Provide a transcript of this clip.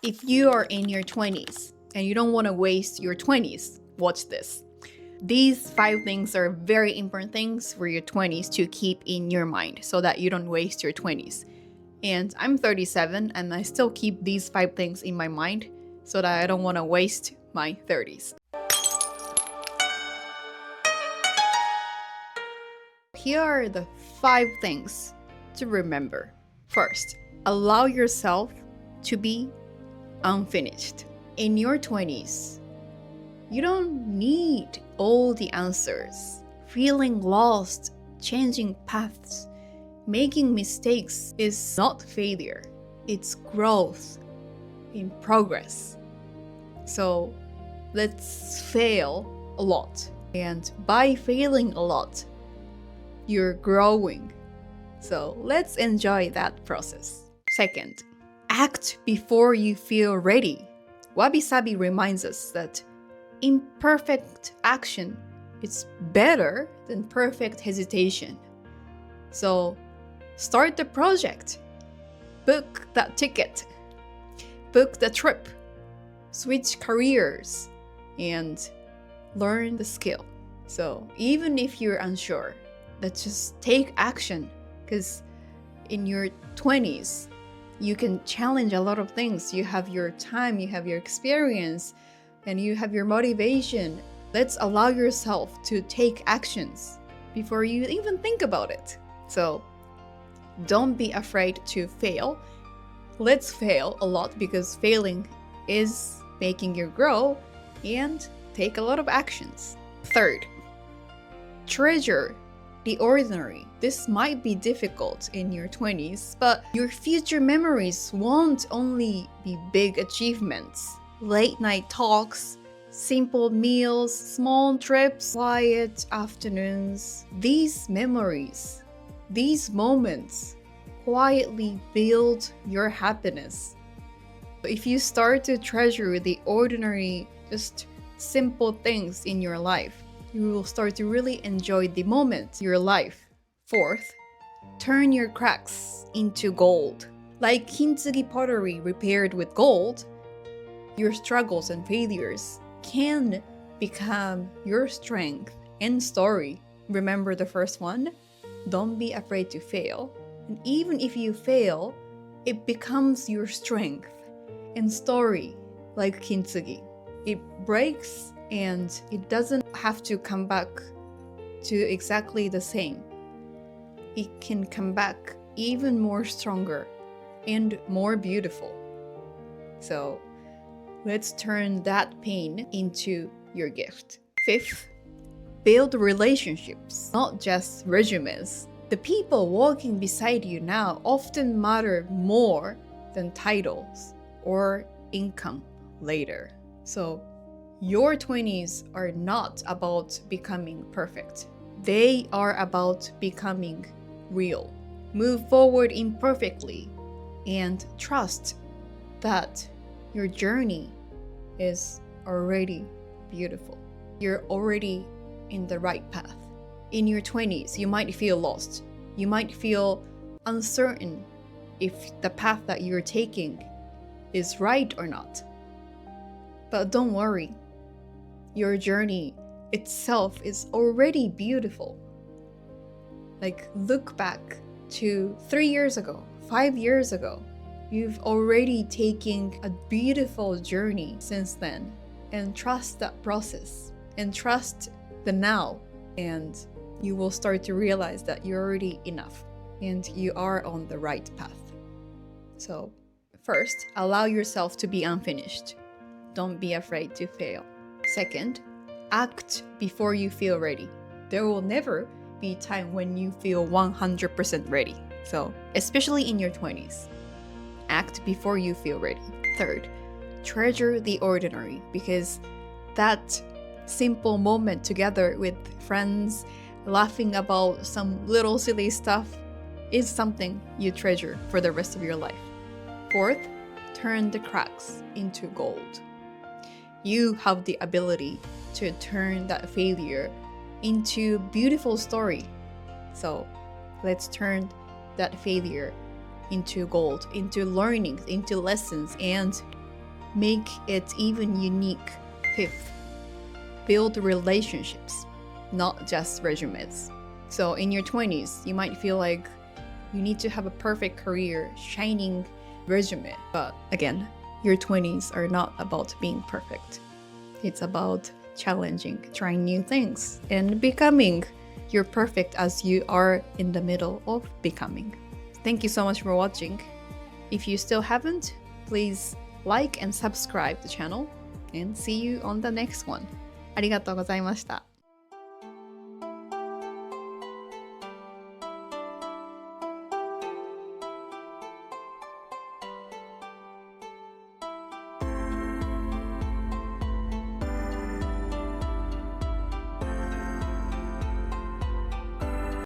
If you are in your 20s and you don't want to waste your 20s, watch this. These 5 things are very important things for your 20s to keep in your mind so that you don't waste your 20s. And I'm 37 and I still keep these 5 things in my mind so that I don't want to waste my 30s. Here are the 5 things to remember. First, allow yourself to be unfinished. In your 20s, you don't need all the answers. Feeling lost, changing paths, making mistakes is not failure. It's growth in progress. So let's fail a lot. And by failing a lot, you're growing. So let's enjoy that process. Second, act before you feel ready. Wabi Sabi reminds us that imperfect action is better than perfect hesitation. So start the project, book that ticket, book the trip, switch careers, and learn the skill. So even if you're unsure, let's just take action, because in your 20s, you can challenge a lot of things. You have your time, you have your experience, and you have your motivation. Let's allow yourself to take actions before you even think about it. So don't be afraid to fail. Let's fail a lot, because failing is making you grow, and take a lot of actions. Third, treasure the ordinary. This might be difficult in your 20s, but your future memories won't only be big achievements. Late night talks, simple meals, small trips, quiet afternoons. These memories, these moments quietly build your happiness. If you start to treasure the ordinary, just simple things in your life, you will start to really enjoy the moment, your life. Fourth, turn your cracks into gold. Like Kintsugi pottery repaired with gold, your struggles and failures can become your strength and story. Remember the first one? Don't be afraid to fail. And even if you fail, it becomes your strength and story, like Kintsugi. It breaks and it doesn't have to come back to exactly the same. It can come back even more stronger and more beautiful. So let's turn that pain into your gift. Fifth, build relationships, not just resumes. The people walking beside you now often matter more than titles or income later. So your 20s are not about becoming perfect. They are about becoming real. Move forward imperfectly and trust that your journey is already beautiful. You're already in the right path. In your 20s, you might feel lost. You might feel uncertain if the path that you're taking is right or not. But don't worry. Your journey itself is already beautiful. Like, look back to 3 years ago, 5 years ago. You've already taken a beautiful journey since then. And trust that process. And trust the now. And you will start to realize that you're already enough. And you are on the right path. So, first, allow yourself to be unfinished. Don't be afraid to fail. Second, act before you feel ready. There will never be a time when you feel 100% ready. So, especially in your 20s, act before you feel ready. Third, treasure the ordinary, because that simple moment together with friends, laughing about some little silly stuff, is something you treasure for the rest of your life. Fourth, turn the cracks into gold. You have the ability to turn that failure into a beautiful story. So let's turn that failure into gold, into learning, into lessons, and make it even unique. Fifth, build relationships, not just resumes. So in your 20s, you might feel like you need to have a perfect career, shining resume. But again, your 20s are not about being perfect. It's about challenging, trying new things, and becoming your perfect as you are in the middle of becoming. Thank you so much for watching. If you still haven't, please like and subscribe the channel, and see you on the next one. ありがとうございました。